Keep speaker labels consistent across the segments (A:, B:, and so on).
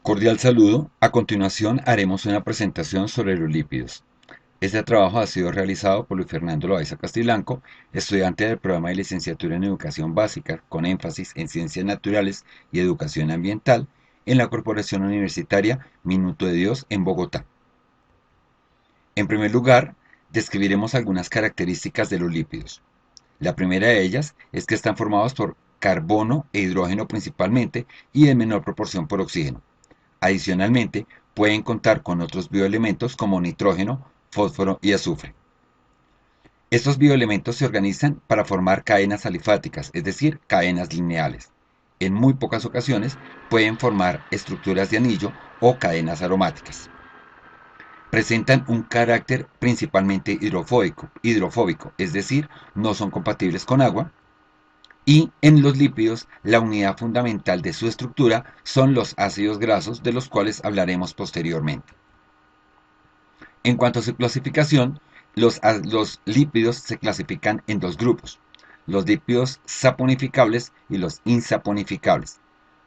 A: Cordial saludo. A continuación haremos una presentación sobre los lípidos. Este trabajo ha sido realizado por Luis Fernando Loaiza Castiblanco, estudiante del programa de licenciatura en Educación Básica con énfasis en Ciencias Naturales y Educación Ambiental en la Corporación Universitaria Minuto de Dios en Bogotá. En primer lugar, describiremos algunas características de los lípidos. La primera de ellas es que están formados por carbono e hidrógeno principalmente y en menor proporción por oxígeno. Adicionalmente, pueden contar con otros bioelementos como nitrógeno, fósforo y azufre. Estos bioelementos se organizan para formar cadenas alifáticas, es decir, cadenas lineales. En muy pocas ocasiones pueden formar estructuras de anillo o cadenas aromáticas. Presentan un carácter principalmente hidrofóbico, es decir, no son compatibles con agua. Y en los lípidos, la unidad fundamental de su estructura son los ácidos grasos, de los cuales hablaremos posteriormente. En cuanto a su clasificación, los lípidos se clasifican en dos grupos: los lípidos saponificables y los insaponificables.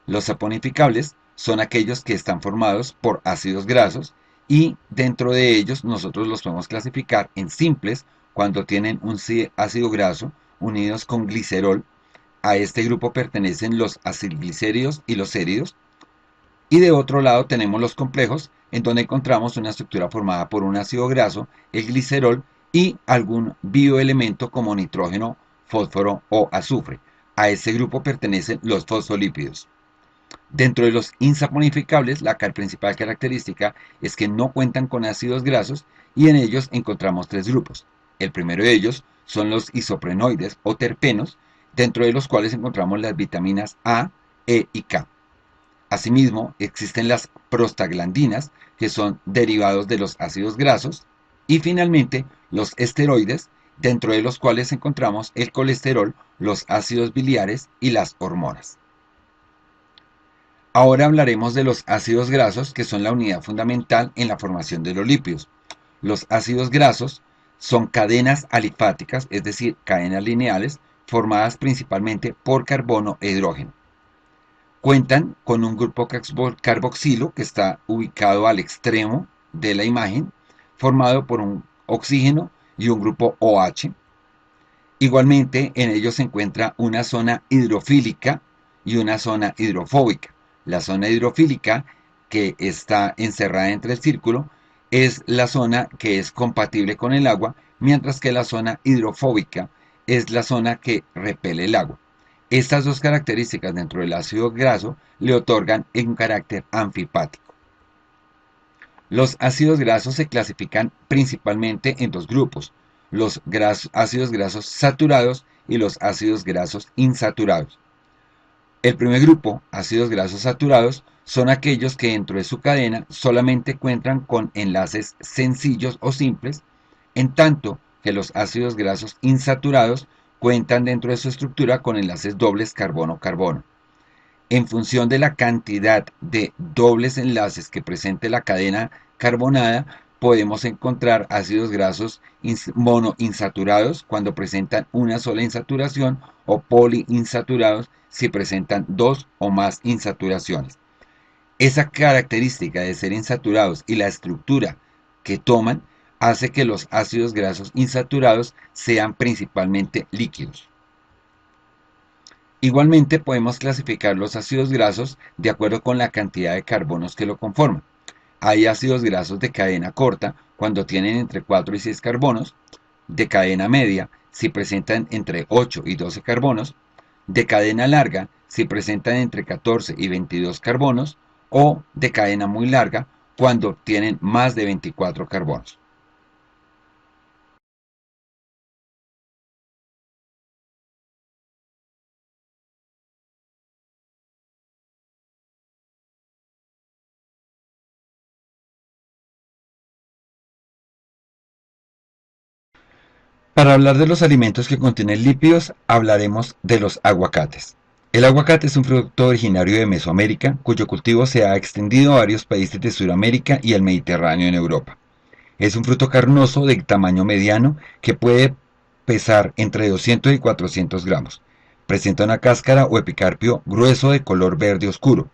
A: Los saponificables son aquellos que están formados por ácidos grasos y dentro de ellos nosotros los podemos clasificar en simples cuando tienen un ácido graso unidos con glicerol. A este grupo pertenecen los acilglicéridos y los éridos. Y de otro lado tenemos los complejos, en donde encontramos una estructura formada por un ácido graso, el glicerol, y algún bioelemento como nitrógeno, fósforo o azufre. A este grupo pertenecen los fosfolípidos. Dentro de los insaponificables, la principal característica es que no cuentan con ácidos grasos y en ellos encontramos tres grupos. El primero de ellos son los isoprenoides o terpenos, dentro de los cuales encontramos las vitaminas A, E y K. Asimismo, existen las prostaglandinas, que son derivados de los ácidos grasos, y finalmente los esteroides, dentro de los cuales encontramos el colesterol, los ácidos biliares y las hormonas. Ahora hablaremos de los ácidos grasos, que son la unidad fundamental en la formación de los lípidos. Los ácidos grasos son cadenas alifáticas, es decir, cadenas lineales, formadas principalmente por carbono e hidrógeno. Cuentan con un grupo carboxilo que está ubicado al extremo de la imagen, formado por un oxígeno y un grupo OH. Igualmente, en ellos se encuentra una zona hidrofílica y una zona hidrofóbica. La zona hidrofílica, que está encerrada entre el círculo, es la zona que es compatible con el agua, mientras que la zona hidrofóbica es la zona que repele el agua. Estas dos características dentro del ácido graso le otorgan un carácter anfipático. Los ácidos grasos se clasifican principalmente en dos grupos: los ácidos grasos saturados y los ácidos grasos insaturados. El primer grupo, ácidos grasos saturados, son aquellos que dentro de su cadena solamente cuentan con enlaces sencillos o simples, en tanto que los ácidos grasos insaturados cuentan dentro de su estructura con enlaces dobles carbono-carbono. En función de la cantidad de dobles enlaces que presente la cadena carbonada, podemos encontrar ácidos grasos monoinsaturados cuando presentan una sola insaturación, o poliinsaturados si presentan dos o más insaturaciones. Esa característica de ser insaturados y la estructura que toman hace que los ácidos grasos insaturados sean principalmente líquidos. Igualmente podemos clasificar los ácidos grasos de acuerdo con la cantidad de carbonos que lo conforman. Hay ácidos grasos de cadena corta cuando tienen entre 4 y 6 carbonos, de cadena media si presentan entre 8 y 12 carbonos, de cadena larga si presentan entre 14 y 22 carbonos, o de cadena muy larga cuando tienen más de 24 carbonos. Para hablar de los alimentos que contienen lípidos, hablaremos de los aguacates. El aguacate es un fruto originario de Mesoamérica, cuyo cultivo se ha extendido a varios países de Sudamérica y el Mediterráneo en Europa. Es un fruto carnoso de tamaño mediano que puede pesar entre 200 y 400 gramos. Presenta una cáscara o epicarpio grueso de color verde oscuro.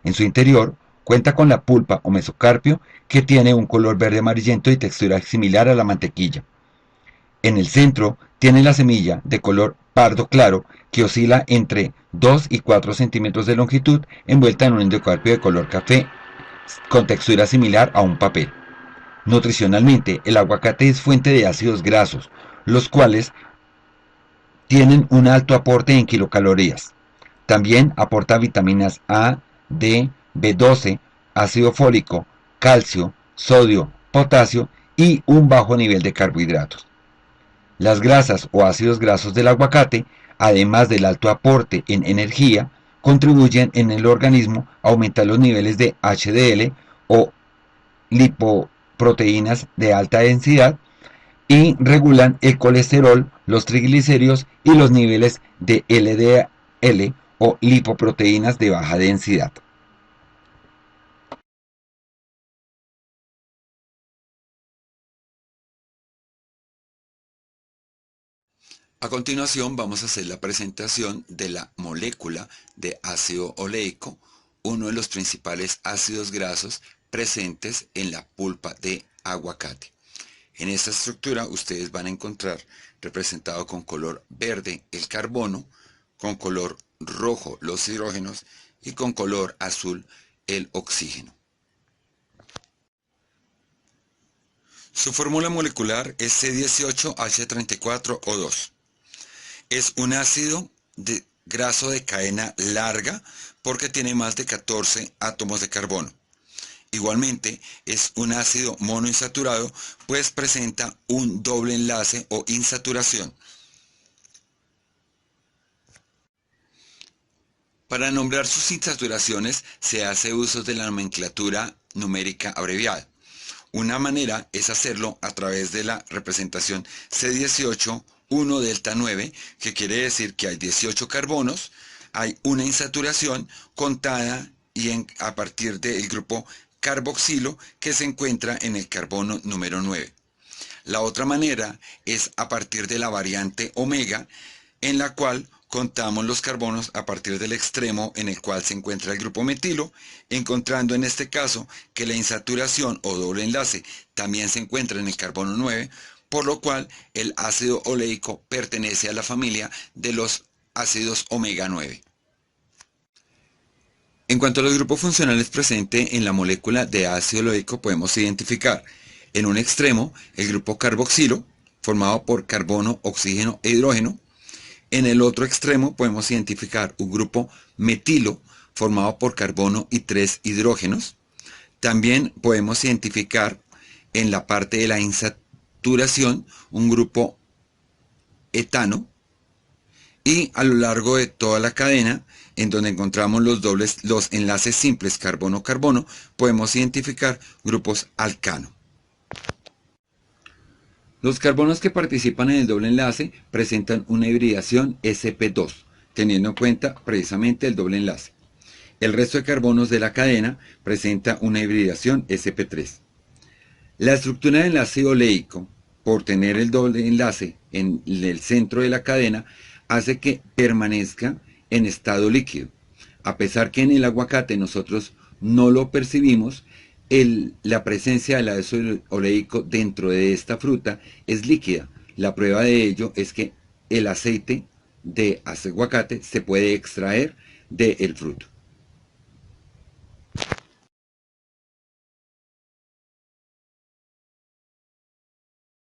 A: En su interior Cuenta con la pulpa o mesocarpio, que tiene un color verde amarillento y textura similar a la mantequilla. En el centro tiene la semilla de color pardo claro, que oscila entre 2 y 4 centímetros de longitud, envuelta en un endocarpio de color café con textura similar a un papel. Nutricionalmente, el aguacate es fuente de ácidos grasos, los cuales tienen un alto aporte en kilocalorías. También aporta vitaminas A, D, B12, ácido fólico, calcio, sodio, potasio y un bajo nivel de carbohidratos. Las grasas o ácidos grasos del aguacate, además del alto aporte en energía, contribuyen en el organismo a aumentar los niveles de HDL o lipoproteínas de alta densidad y regulan el colesterol, los triglicéridos y los niveles de LDL o lipoproteínas de baja densidad. A continuación vamos a hacer la presentación de la molécula de ácido oleico, uno de los principales ácidos grasos presentes en la pulpa de aguacate. En esta estructura ustedes van a encontrar representado con color verde el carbono, con color rojo los hidrógenos y con color azul el oxígeno. Su fórmula molecular es C18H34O2. Es un ácido graso de cadena larga porque tiene más de 14 átomos de carbono. Igualmente es un ácido monoinsaturado, pues presenta un doble enlace o insaturación. Para nombrar sus insaturaciones se hace uso de la nomenclatura numérica abreviada. Una manera es hacerlo a través de la representación C18 1 delta 9, que quiere decir que hay 18 carbonos, hay una insaturación contada y a partir del grupo carboxilo, que se encuentra en el carbono número 9. La otra manera es a partir de la variante omega, en la cual contamos los carbonos a partir del extremo en el cual se encuentra el grupo metilo, encontrando en este caso que la insaturación o doble enlace también se encuentra en el carbono 9, por lo cual el ácido oleico pertenece a la familia de los ácidos omega 9. En cuanto a los grupos funcionales presentes en la molécula de ácido oleico, podemos identificar en un extremo el grupo carboxilo, formado por carbono, oxígeno e hidrógeno. En el otro extremo podemos identificar un grupo metilo, formado por carbono y 3 hidrógenos. También podemos identificar en la parte de la insaturación un grupo etano, y a lo largo de toda la cadena, en donde encontramos los enlaces simples carbono-carbono, podemos identificar grupos alcano. Los carbonos que participan en el doble enlace presentan una hibridación sp2, teniendo en cuenta precisamente el doble enlace. El resto de carbonos de la cadena presenta una hibridación sp3. La estructura del enlace oleico, por tener el doble enlace en el centro de la cadena, hace que permanezca en estado líquido. A pesar que en el aguacate nosotros no lo percibimos, la presencia del ácido oleico dentro de esta fruta es líquida. La prueba de ello es que el aceite de aguacate se puede extraer del fruto.